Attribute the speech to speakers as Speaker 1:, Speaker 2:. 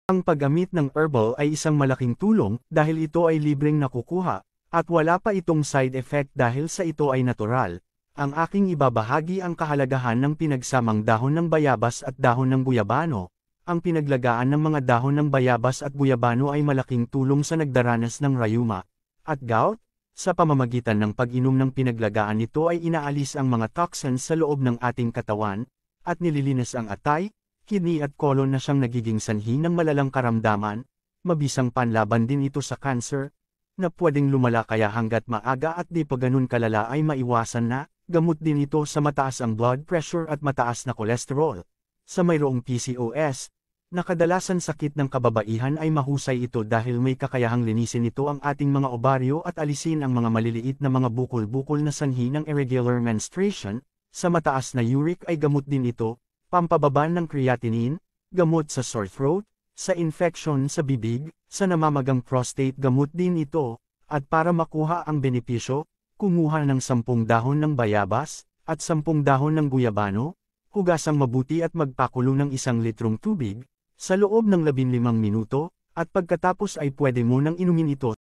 Speaker 1: Ang paggamit ng herbal ay isang malaking tulong dahil ito ay libreng nakukuha, at wala pa itong side effect dahil sa ito ay natural. Ang aking ibabahagi ang kahalagahan ng pinagsamang dahon ng bayabas at dahon ng guyabano. Ang pinaglagaan ng mga dahon ng bayabas at guyabano ay malaking tulong sa nagdaranas ng rayuma at gout. Sa pamamagitan ng pag-inom ng pinaglagaan nito ay inaalis ang mga toxins sa loob ng ating katawan, at nililinis ang atay, kidney at kolon na siyang nagiging sanhi ng malalang karamdaman. Mabisang panlaban din ito sa cancer, na pwedeng lumala kaya hanggat maaga at di pa ganun kalala ay maiwasan na. Gamot din ito sa mataas ang blood pressure at mataas na kolesterol. Sa mayroong PCOS, na kadalasan sakit ng kababaihan ay mahusay ito dahil may kakayahang linisin ito ang ating mga ovaryo at alisin ang mga maliliit na mga bukol-bukol na sanhi ng irregular menstruation. Sa mataas na uric ay gamot din ito, pampababa ng creatinine, gamot sa sore throat, sa infection sa bibig, sa namamagang prostate gamot din ito, at para makuha ang benepisyo, kumuha ng 10 dahon ng bayabas, at 10 dahon ng guyabano, hugasang mabuti at magpakulo ng 1 litrong tubig, sa loob ng 15 minuto, at pagkatapos ay pwede mo nang inumin ito.